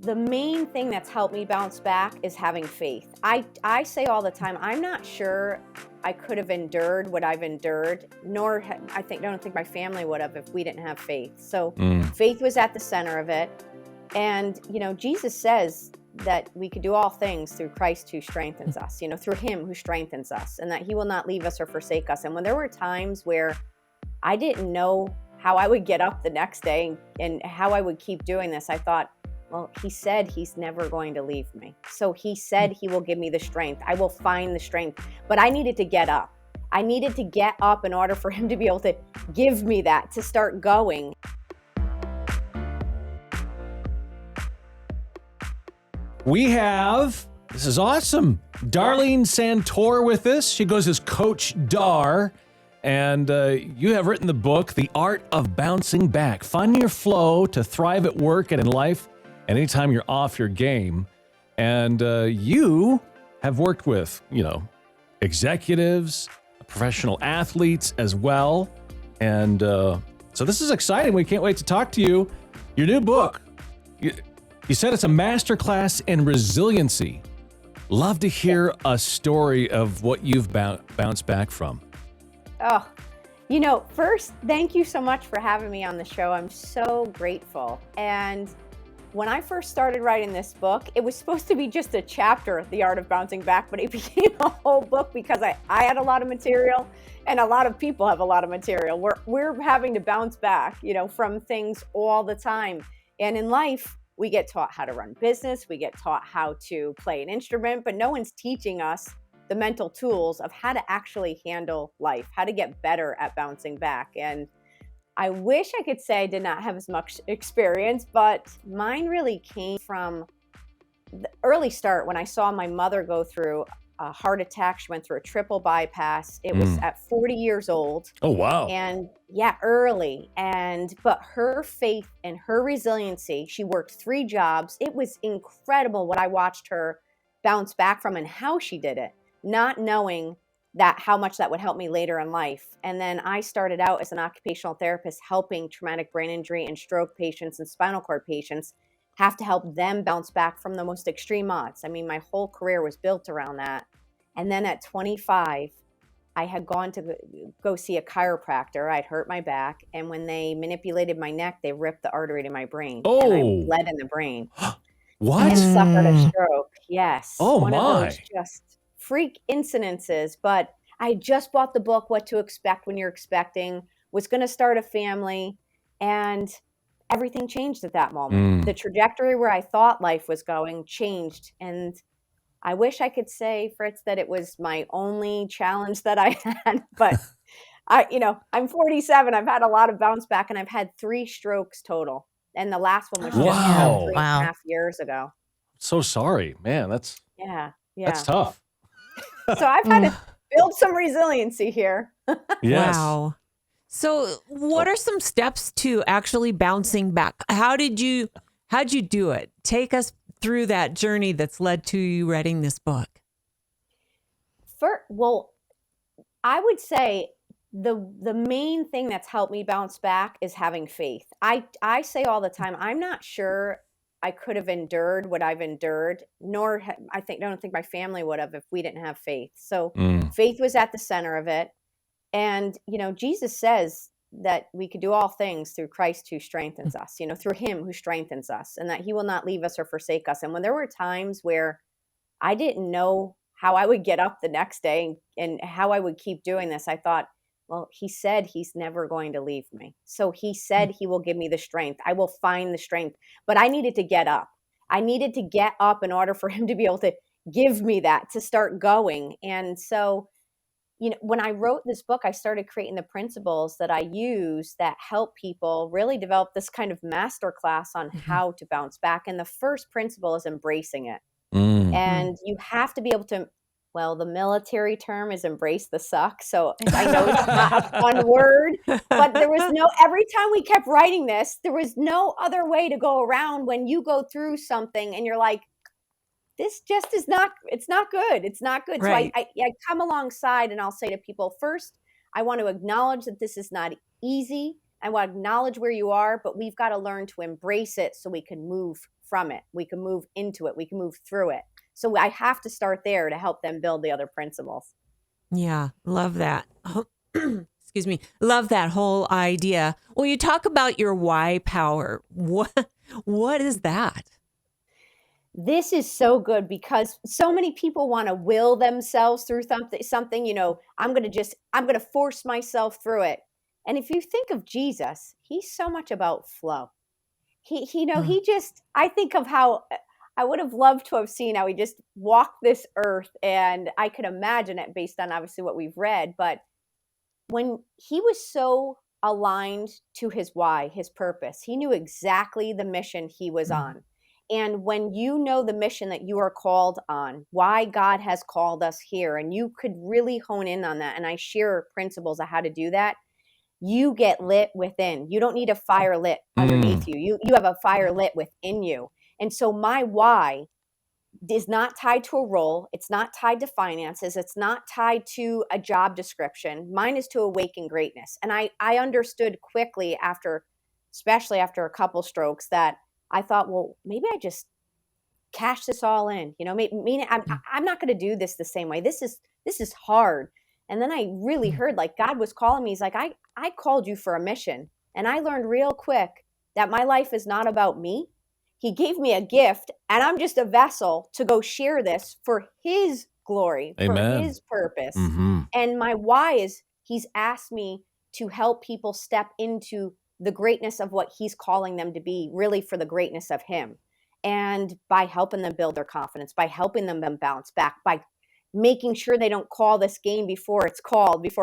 The main thing that's helped me bounce back is having faith. I say all the time, I'm not sure I could have endured what I've endured, nor don't think my family would have if we didn't have faith. So faith was at the center of it. And, Jesus says that we could do all things through Christ who strengthens us, through him who strengthens us, and that he will not leave us or forsake us. And when there were times where I didn't know how I would get up the next day and how I would keep doing this, I thought, well, he said he's never going to leave me. So he said he will give me the strength. I will find the strength. But I needed to get up. I needed to get up in order for him to be able to give me that, to start going. This is awesome, Darleen Santore with us. She goes as Coach Dar. And you have written the book, The Art of Bouncing Back. Finding your flow to thrive at work and in life, and anytime you're off your game. And you have worked with, executives, professional athletes as well. And so this is exciting. We can't wait to talk to you. Your new book, you said it's a masterclass in resiliency. Love to hear a story of what you've bounced back from. Oh, first, thank you so much for having me on the show. I'm so grateful. And when I first started writing this book, it was supposed to be just a chapter, The Art of Bouncing Back, but it became a whole book because I had a lot of material and a lot of people have a lot of material. We're having to bounce back, from things all the time. And in life, we get taught how to run business. We get taught how to play an instrument, but no one's teaching us the mental tools of how to actually handle life, how to get better at bouncing back. And I wish I could say I did not have as much experience, but mine really came from the early start when I saw my mother go through a heart attack. She went through a triple bypass. It was at 40 years old. Oh, wow. And early. But her faith and her resiliency, she worked 3 jobs. It was incredible what I watched her bounce back from and how she did it, not knowing that how much that would help me later in life. And then I started out as an occupational therapist helping traumatic brain injury and stroke patients and spinal cord patients have to help them bounce back from the most extreme odds. I mean, my whole career was built around that. And then at 25, I had gone to go see a chiropractor. I'd hurt my back. And when they manipulated my neck, they ripped the artery to my brain. Oh. And I bled in the brain. What? And suffered a stroke. Yes. Oh, One my. of those just freak incidences. But I just bought the book, What to Expect When You're Expecting, was going to start a family. And everything changed at that moment. The trajectory where I thought life was going changed. And I wish I could say, Fritz, that it was my only challenge that I had, but I'm 47. I've had a lot of bounce back and I've had 3 strokes total. And the last one was just Wow. 3.5 years ago. So sorry, man. That's tough. So I've had to build some resiliency here. Yes. Wow. So what are some steps to actually bouncing back? How'd you do it? Take us through that journey that's led to you writing this book. I would say the main thing that's helped me bounce back is having faith. I say all the time, I'm not sure I could have endured what I've endured, nor don't think my family would have if we didn't have faith. So faith was at the center of it. And, Jesus says that we could do all things through Christ who strengthens us, through him who strengthens us, and that he will not leave us or forsake us. And when there were times where I didn't know how I would get up the next day and how I would keep doing this, I thought, well, he said he's never going to leave me. So he said he will give me the strength. I will find the strength. But I needed to get up. I needed to get up in order for him to be able to give me that, to start going. And so when I wrote this book, I started creating the principles that I use that help people really develop this kind of masterclass on how to bounce back. And the first principle is embracing it. And you have to be able to, the military term is embrace the suck. So I know it's not a fun word, but every time we kept writing this, there was no other way to go around when you go through something and you're like, this just is not, it's not good. It's not good. Right. So I come alongside and I'll say to people, first, I want to acknowledge that this is not easy. I want to acknowledge where you are, but we've got to learn to embrace it so we can move from it. We can move into it. We can move through it. So I have to start there to help them build the other principles. Yeah, love that. Excuse me. Love that whole idea. Well, you talk about your why power. What is that? This is so good because so many people want to will themselves through something, I'm going to force myself through it. And if you think of Jesus, he's so much about flow. Uh, I think of how I would have loved to have seen how he just walked this earth, and I could imagine it based on obviously what we've read. But when he was so aligned to his why, his purpose, he knew exactly the mission he was on. And when you know the mission that you are called on, why God has called us here, and you could really hone in on that, and I share principles of how to do that, you get lit within. You don't need a fire lit underneath you. You have a fire lit within you. And so my why is not tied to a role. It's not tied to finances. It's not tied to a job description. Mine is to awaken greatness. And I understood quickly especially after a couple strokes, that I thought, well, maybe I just cash this all in, meaning I'm not going to do this the same way. This is hard. And then I really heard like God was calling me. He's like, I called you for a mission. And I learned real quick that my life is not about me. He gave me a gift, and I'm just a vessel to go share this for his glory, Amen. for his purpose. Mm-hmm. And my why is he's asked me to help people step into the greatness of what he's calling them to be, really for the greatness of him. And by helping them build their confidence, by helping them bounce back, by making sure they don't call this game before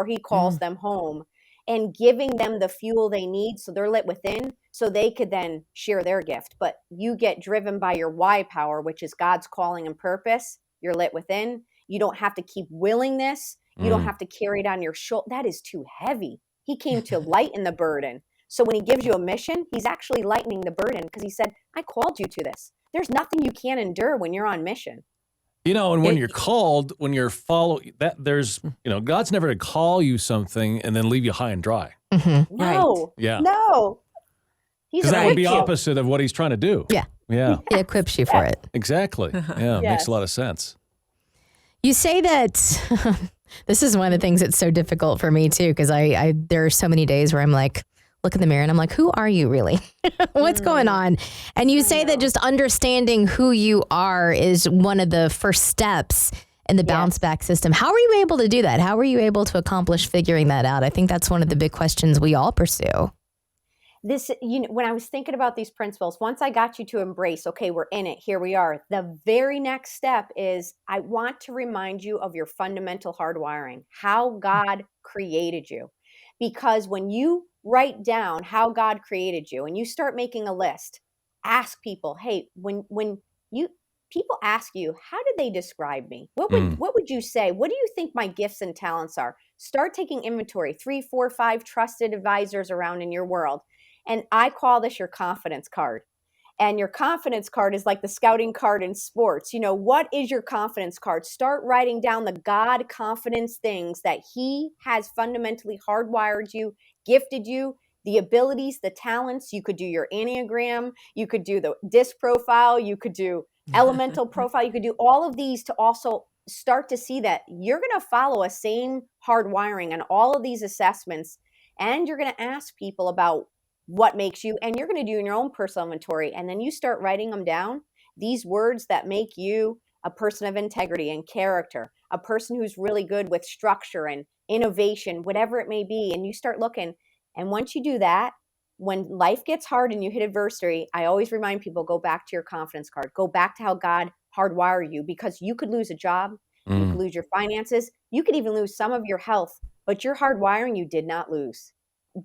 he calls them home, and giving them the fuel they need so they're lit within, so they could then share their gift. But you get driven by your why power, which is God's calling and purpose. You're lit within. You don't have to keep willing this. You don't have to carry it on your shoulder. That is too heavy. He came to lighten the burden. So when he gives you a mission, he's actually lightening the burden, because he said, I called you to this. There's nothing you can't endure when you're on mission. And when you're called, when you're God's never to call you something and then leave you high and dry. Mm-hmm. No. Right. Yeah. No. Because that would be opposite of what he's trying to do. Yeah. Yeah. He equips you for it. Exactly. Yeah. Yes. Makes a lot of sense. You say that this is one of the things that's so difficult for me too, because there are so many days where I'm like, look in the mirror and I'm like, who are you really? What's going on? And you say that just understanding who you are is one of the first steps in the bounce back system. How are you able to do that? How are you able to accomplish figuring that out? I think that's one of the big questions we all pursue. When I was thinking about these principles, once I got you to embrace, okay, we're in it, here we are. The very next step is I want to remind you of your fundamental hardwiring, how God created you. Because when you write down how God created you and you start making a list, ask people, hey, when people ask you, how did they describe me? What would you say? What do you think my gifts and talents are? Start taking inventory, 3, 4, 5 trusted advisors around in your world. And I call this your confidence card. And your confidence card is like the scouting card in sports. What is your confidence card? Start writing down the God confidence things that he has fundamentally hardwired you, gifted you, the abilities, the talents. You could do your Enneagram. You could do the DISC profile. You could do elemental profile. You could do all of these to also start to see that you're going to follow a same hardwiring on all of these assessments. And you're going to ask people about what makes you, and you're going to do in your own personal inventory. And then you start writing them down, these words that make you a person of integrity and character, a person who's really good with structure and innovation, whatever it may be. And you start looking. And once you do that, when life gets hard and you hit adversity, I always remind people, go back to your confidence card, go back to how God hardwired you, because you could lose a job. You could lose your finances. You could even lose some of your health, but your hardwiring you did not lose.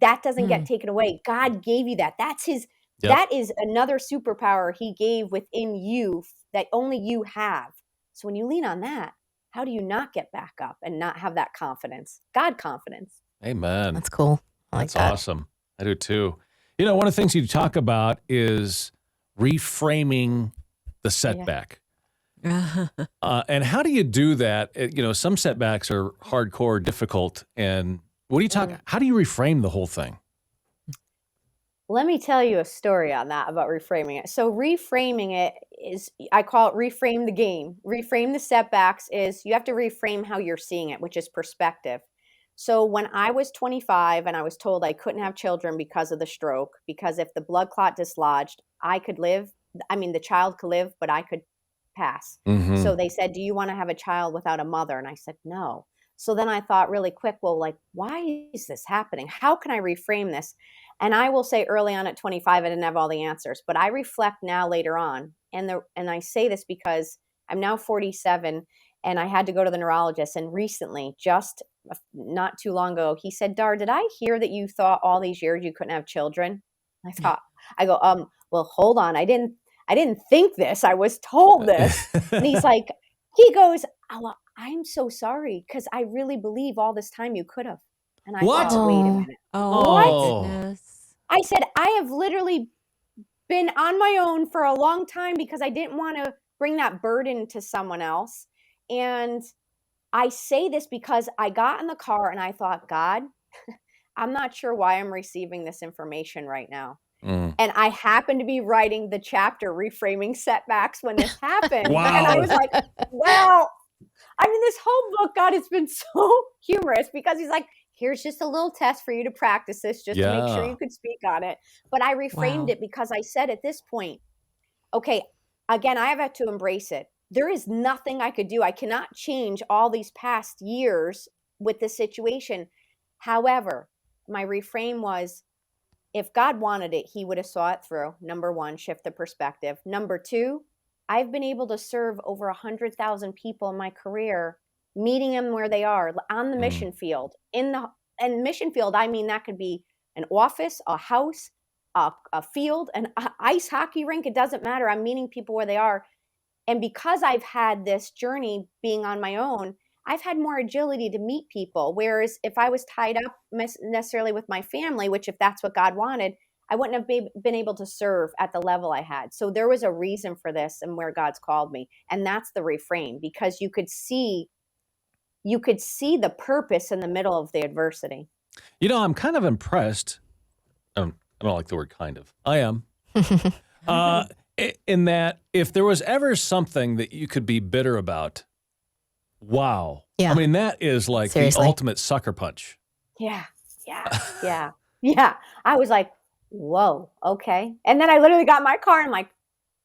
That doesn't get taken away. God gave you that. That's his. Yep. That is another superpower he gave within you that only you have. So when you lean on that, how do you not get back up and not have that confidence? God confidence. Amen. That's cool. I like That's that. awesome. I do too. One of the things you talk about is reframing the setback. Yeah. And how do you do that? Some setbacks are hardcore, difficult, and what do you talk? How do you reframe the whole thing? Let me tell you a story on that about reframing it. So reframing it is, I call it reframe the game. Reframe the setbacks is you have to reframe how you're seeing it, which is perspective. So when I was 25 and I was told I couldn't have children because of the stroke, because if the blood clot dislodged, I could live. I mean, the child could live, but I could pass. Mm-hmm. So they said, "Do you want to have a child without a mother?" And I said, "No." So then I thought really quick, well, like, why is this happening? How can I reframe this? And I will say early on at 25, I didn't have all the answers, but I reflect now later on. And I say this because I'm now 47 and I had to go to the neurologist. And recently, just not too long ago, he said, "Dar, did I hear that you thought all these years you couldn't have children?" I thought, I go, well, hold on. I didn't think this. I was told this. And he's like, he goes, "Oh, well, I'm so sorry because I really believe all this time you could have." And I What? thought, wait a Oh. minute. Oh What? my Oh. goodness. I said, I have literally been on my own for a long time because I didn't want to bring that burden to someone else. And I say this because I got in the car and I thought, God, I'm not sure why I'm receiving this information right now. Mm. And I happened to be writing the chapter Reframing Setbacks when this happened. Wow. And I was like, well, I mean, this whole book, God, it's been so humorous because he's like, here's just a little test for you to practice this just to make sure Yeah. you could speak on it. But I reframed Wow. it because I said at this point, okay, again, I have had to embrace it. There is nothing I could do. I cannot change all these past years with this situation. However, my reframe was, if God wanted it, he would have saw it through. Number one, shift the perspective. Number two, I've been able to serve over 100,000 people in my career, meeting them where they are on the mission field. And mission field, I mean, that could be an office, a house, a field, an ice hockey rink. It doesn't matter. I'm meeting people where they are. And because I've had this journey being on my own, I've had more agility to meet people. Whereas if I was tied up necessarily with my family, which if that's what God wanted, I wouldn't have been able to serve at the level I had. So there was a reason for this and where God's called me. And that's the reframe, because you could see the purpose in the middle of the adversity. You know, I'm kind of impressed. I don't like the word kind of. I am. In that if there was ever something that you could be bitter about, wow. Yeah. I mean, that is like Seriously. the ultimate sucker punch. Yeah. I was like, whoa, okay. And then I literally got in my car and I'm like,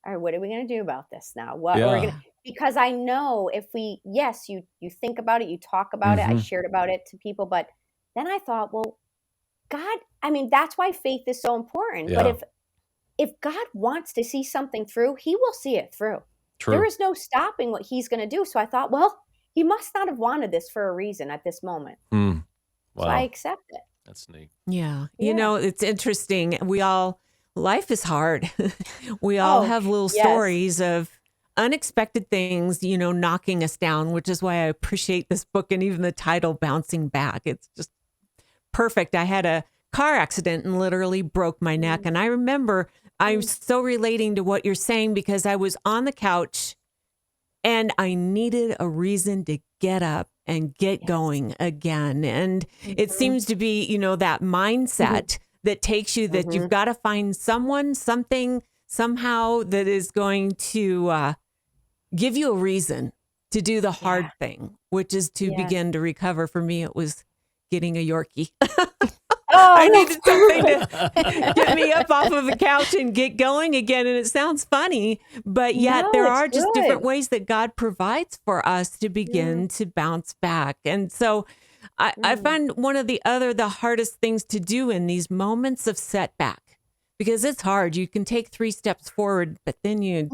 all right, what are we going to do about this now? What are we Yeah. going to, because I know if yes, you think about it, you talk about it. I shared about it to people, but then I thought, well, God, I mean, that's why faith is so important. Yeah. But if God wants to see something through, he will see it through. True. There is no stopping what he's going to do. So I thought, well, he must not have wanted this for a reason at this moment. Wow. So I accept it. That's neat. Yeah. Yeah. You know, it's interesting. Life is hard. We all have little yes. stories of unexpected things, you know, knocking us down, which is why I appreciate this book and even the title, Bouncing Back. It's just perfect. I had a car accident and literally broke my neck. And I remember I'm so relating to what you're saying because I was on the couch and I needed a reason to get up and get going again. And it seems to be, you know, that mindset that takes you that you've got to find someone, something, somehow that is going to give you a reason to do the hard thing, which is to begin to recover. For me, it was getting a Yorkie. I needed something to get me up off of the couch and get going again. And it sounds funny, but yet there are just different ways that God provides for us to begin to bounce back. And so I find one of the hardest things to do in these moments of setback, because it's hard. You can take 3 steps forward, but then you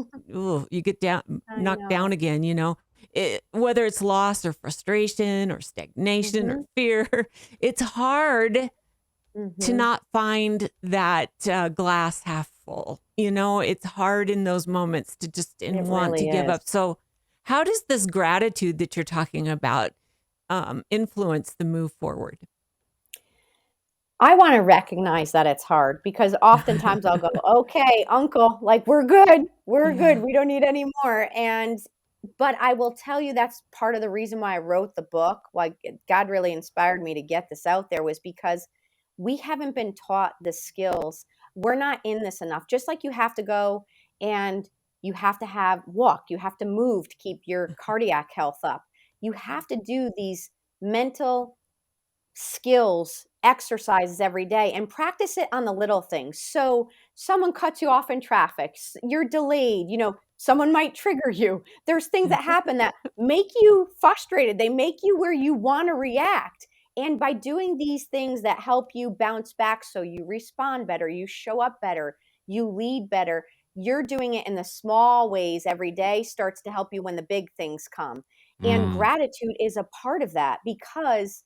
get knocked down again, you know. Whether it's loss or frustration or stagnation or fear, it's hard to not find that glass half full. You know, it's hard in those moments to just want to give up. So how does this gratitude that you're talking about influence the move forward? I want to recognize that it's hard, because oftentimes I'll go, okay, uncle, like we're good. We don't need any more. But I will tell you, that's part of the reason why I wrote the book. Like God really inspired me to get this out there, was because we haven't been taught the skills we're not in this enough. Just like you have to go and you have to walk, you have to move to keep your cardiac health up. You have to do these mental skills exercises every day and practice it on the little things. So someone cuts you off in traffic, you're delayed, someone might trigger you. There's things that happen that make you frustrated. They make you where you want to react. And by doing these things that help you bounce back, so you respond better, you show up better, you lead better, you're doing it in the small ways every day, starts to help you when the big things come. And gratitude is a part of that, because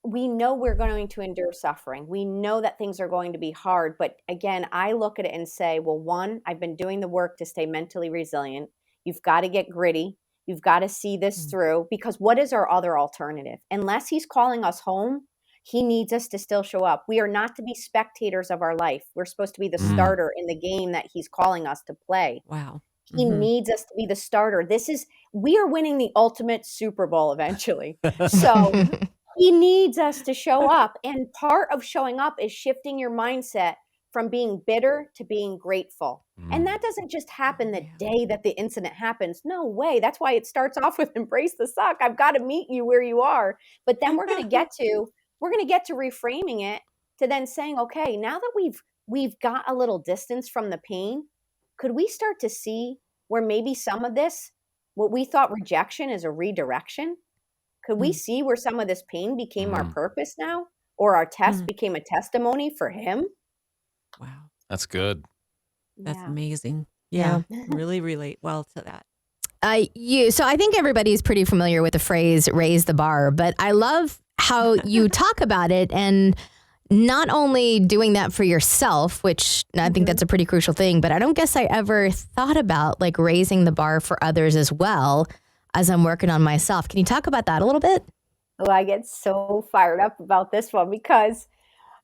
we know we're going to endure suffering. We know that things are going to be hard. But again, I look at it and say, well, one, I've been doing the work to stay mentally resilient. You've got to get gritty. You've got to see this through, because what is our other alternative? Unless he's calling us home, he needs us to still show up. We are not to be spectators of our life. We're supposed to be the starter in the game that he's calling us to play. Wow. He needs us to be the starter. We are winning the ultimate Super Bowl eventually. So he needs us to show up. And part of showing up is shifting your mindset from being bitter to being grateful. And that doesn't just happen the day that the incident happens. No way. That's why it starts off with embrace the suck. I've got to meet you where you are. But then we're going to get to reframing it to then saying, okay, now that we've got a little distance from the pain, could we start to see where maybe some of this, what we thought rejection, is a redirection? Could we see where some of this pain became our purpose now, or our test became a testimony for him? Wow. That's good. That's amazing. Yeah. Really relate well to that. So I think everybody's pretty familiar with the phrase raise the bar, but I love how you talk about it, and not only doing that for yourself, which I think that's a pretty crucial thing, but I don't guess I ever thought about like raising the bar for others as well as I'm working on myself. Can you talk about that a little bit? Oh, I get so fired up about this one, because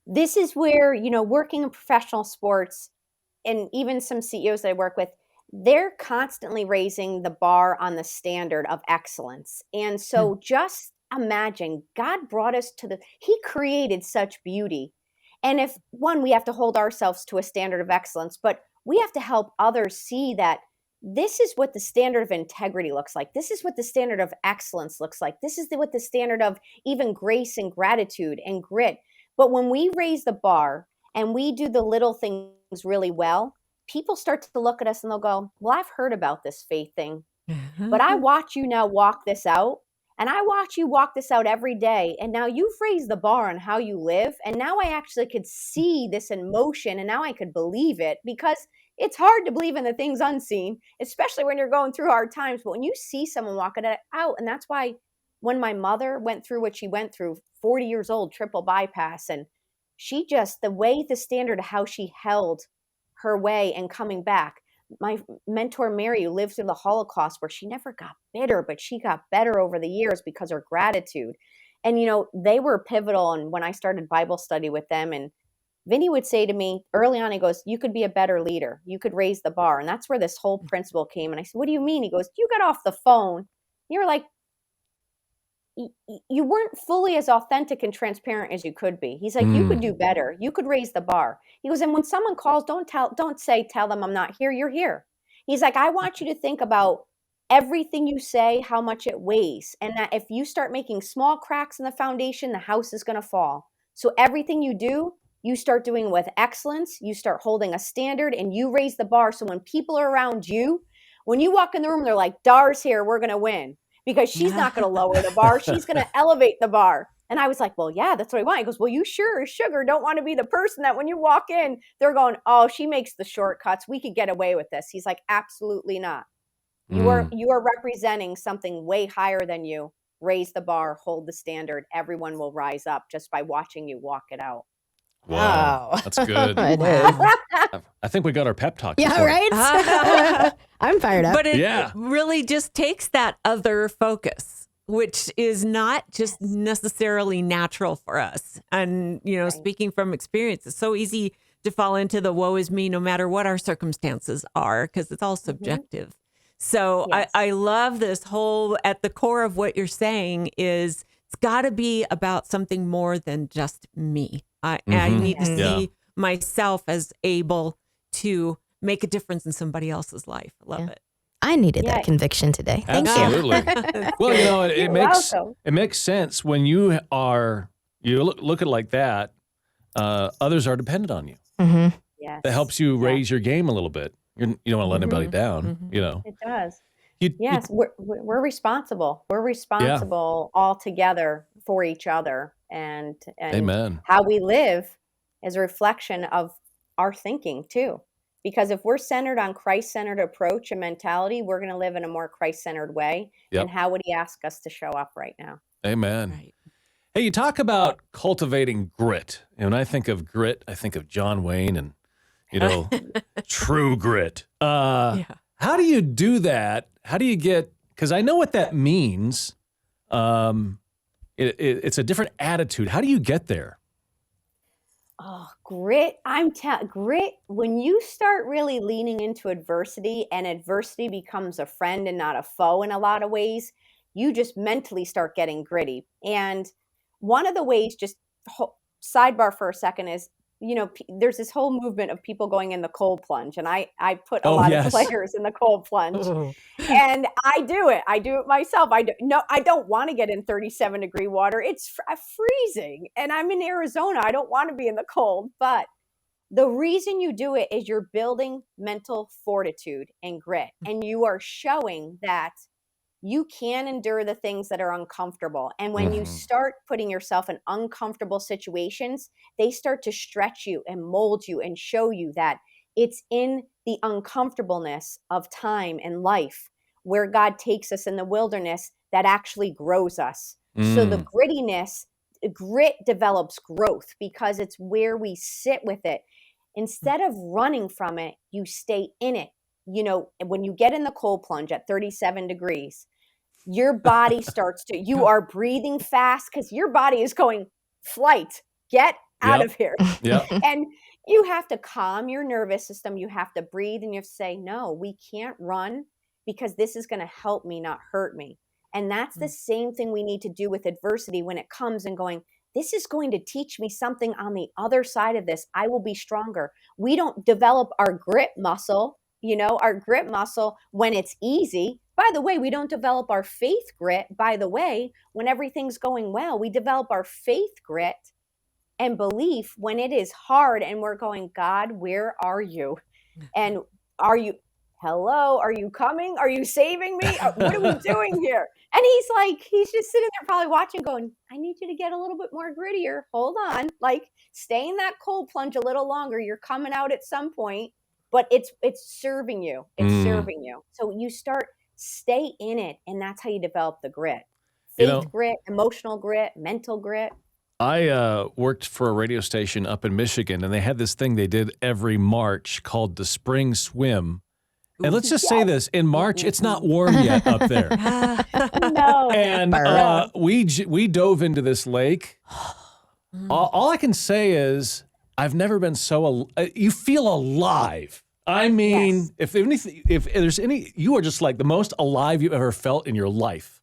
this is where, working in professional sports, and even some CEOs that I work with, they're constantly raising the bar on the standard of excellence. And so just imagine, God brought us he created such beauty. And if we have to hold ourselves to a standard of excellence, but we have to help others see that this is what the standard of integrity looks like. This is what the standard of excellence looks like. This is what the standard of even grace and gratitude and grit. But when we raise the bar and we do the little things really well, people start to look at us and they'll go, well, I've heard about this faith thing, but I watch you now walk this out. And I watch you walk this out every day. And now you've raised the bar on how you live. And now I actually could see this in motion. And now I could believe it, because it's hard to believe in the things unseen, especially when you're going through hard times. But when you see someone walking it out, and that's why when my mother went through what she went through, 40 years old, triple bypass, and she just, the way, the standard of how she held her way and coming back. My mentor, Mary, who lived through the Holocaust, where she never got bitter, but she got better over the years because of her gratitude. And, they were pivotal. And when I started Bible study with them, and Vinny would say to me early on, he goes, you could be a better leader. You could raise the bar. And that's where this whole principle came. And I said, what do you mean? He goes, you got off the phone. You're like, you weren't fully as authentic and transparent as you could be. He's like, you could do better. You could raise the bar. He goes, and when someone calls, don't tell them I'm not here. You're here. He's like, I want you to think about everything you say, how much it weighs. And that if you start making small cracks in the foundation, the house is going to fall. So everything you do, you start doing with excellence. You start holding a standard and you raise the bar. So when people are around you, when you walk in the room, they're like, Dar's here. We're going to win. Because she's not going to lower the bar. She's going to elevate the bar. And I was like, well, yeah, that's what I want. He goes, well, you sure, sugar, don't want to be the person that when you walk in, they're going, oh, she makes the shortcuts. We could get away with this. He's like, absolutely not. You are representing something way higher than you. Raise the bar, hold the standard. Everyone will rise up just by watching you walk it out. Wow. That's good. It is. I think we got our pep talk. Yeah, right? I'm fired up. But it really just takes that other focus, which is not just necessarily natural for us. And, speaking from experience, it's so easy to fall into the woe is me, no matter what our circumstances are, because it's all subjective. So yes. I love this whole, at the core of what you're saying is it's got to be about something more than just me. I need to Yeah. see myself as able to make a difference in somebody else's life. I love Yeah. it. I needed Yeah. that conviction today. Thank you. Absolutely. Well, you know, it You're makes welcome. it makes sense when you look at it like that. Others are dependent on you. Mm-hmm. Yes. That helps you Yes, raise your game a little bit. You don't want to let anybody down. Mhm. You know. it does. You, Yes, we're responsible. We're yeah. responsible all together for each other, and Amen. how we live is a reflection of our thinking too. Because if we're centered on Christ-centered approach and mentality, we're going to live in a more Christ-centered way. And Yep. how would He ask us to show up right now? Amen. Right. Hey, you talk about cultivating grit. And when I think of grit, I think of John Wayne and, true grit. Yeah. How do you do that? How do you get, because I know what that means. It's a different attitude. How do you get there? Oh, grit. Grit, when you start really leaning into adversity and adversity becomes a friend and not a foe in a lot of ways, you just mentally start getting gritty. And one of the ways, just sidebar for a second, is, there's this whole movement of people going in the cold plunge. And I put a Oh, lot yes. of players in the cold plunge. Oh. And I do it. I do it myself. I don't want to get in 37-degree water. It's freezing. And I'm in Arizona. I don't want to be in the cold. But the reason you do it is you're building mental fortitude and grit. And you are showing that you can endure the things that are uncomfortable. And when you start putting yourself in uncomfortable situations, they start to stretch you and mold you and show you that it's in the uncomfortableness of time and life where God takes us in the wilderness that actually grows us. So the grit develops growth because it's where we sit with it. Instead of running from it, you stay in it. When you get in the cold plunge at 37 degrees, your body you are breathing fast because your body is going, flight, get out Yep. of here. Yep. And you have to calm your nervous system. You have to breathe and you have to say, no, we can't run because this is going to help me, not hurt me. And that's the same thing we need to do with adversity when it comes and going, this is going to teach me something on the other side of this. I will be stronger. We don't develop our grit muscle, when it's easy. By the way, we don't develop our faith grit, by the way, when everything's going well. We develop our faith grit and belief when it is hard and we're going, God, where are you? And are you coming? Are you saving me? What are we doing here? And he's just sitting there probably watching going, I need you to get a little bit more grittier. Hold on. Stay in that cold plunge a little longer. You're coming out at some point, but it's serving you. It's serving you. So you stay in it. And that's how you develop the grit. Faith grit, emotional grit, mental grit. I worked for a radio station up in Michigan, and they had this thing they did every March called the Spring Swim. And let's just say this, in March, it's not warm yet up there. No. And we dove into this lake. All I can say is I've never been so, you feel alive. I mean, Yes. if there's any, you are just like the most alive you've ever felt in your life.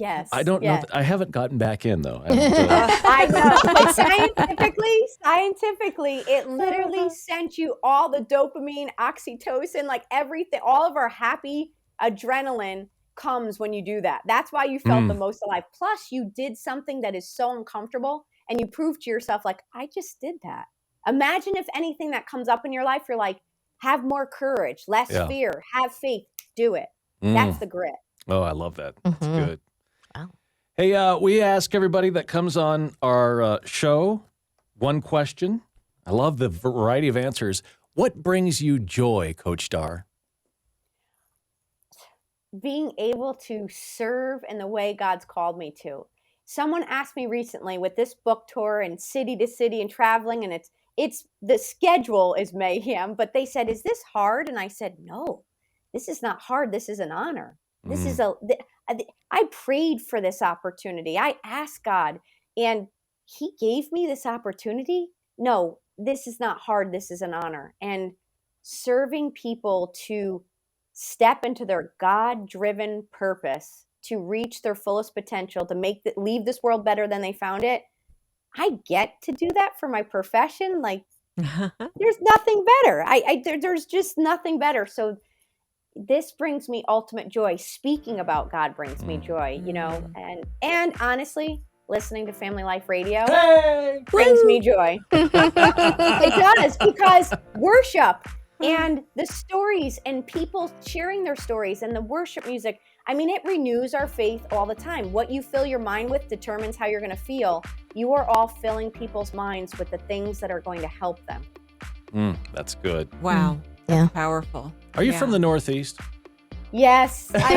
Yes. I don't know. I haven't gotten back in though. I know. But scientifically, it literally sent you all the dopamine, oxytocin, everything, all of our happy adrenaline comes when you do that. That's why you felt the most alive. Plus, you did something that is so uncomfortable and you proved to yourself, I just did that. Imagine if anything that comes up in your life, you're like, have more courage, less fear, have faith, do it. That's the grit. Oh, I love that. That's good. Wow. Hey, we ask everybody that comes on our show one question. I love the variety of answers. What brings you joy, Coach Dar? Being able to serve in the way God's called me to. Someone asked me recently with this book tour and city to city and traveling, and it's the schedule is mayhem, but they said, is this hard? And I said, no, this is not hard. This is an honor. This is I prayed for this opportunity. I asked God and he gave me this opportunity. No, this is not hard. This is an honor. And serving people to step into their God-driven purpose, to reach their fullest potential, to leave this world better than they found it. I get to do that for my profession. Like, there's nothing better. There's just nothing better. So this brings me ultimate joy. Speaking about God brings me joy, you know, and honestly, listening to Family Life Radio brings me joy. It does, because worship and the stories and people sharing their stories and the worship music, I mean, it renews our faith all the time. What you fill your mind with determines how you're going to feel. You are all filling people's minds with the things that are going to help them. That's good. Wow. Yeah. That's powerful. Are you from the Northeast? Yes, I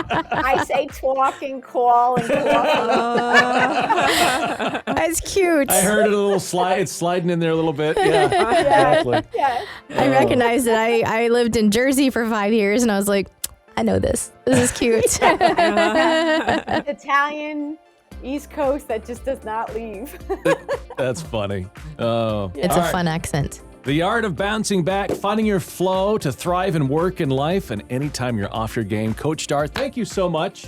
am. I say talk and call and talk. That's cute. I heard it a little slide. It's sliding in there a little bit. Yeah, exactly. Yes. I recognized it. I lived in Jersey for 5 years, and I was like, I know this. This is cute. Italian, East Coast that just does not leave. That's funny. Oh, It's a fun accent. The art of bouncing back, finding your flow to thrive and work in life, and anytime you're off your game. Coach Dar, thank you so much.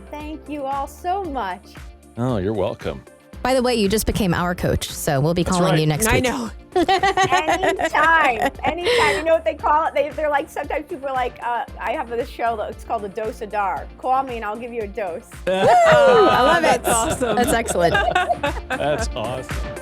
Thank you all so much. Oh, you're welcome. By the way, you just became our coach, so we'll be calling right. you next I week. know. Anytime. You know what they call it? They're like, sometimes people are like, I have this show it's called A Dose of Dar. Call me and I'll give you a dose. I love it. That's awesome. That's excellent. That's awesome.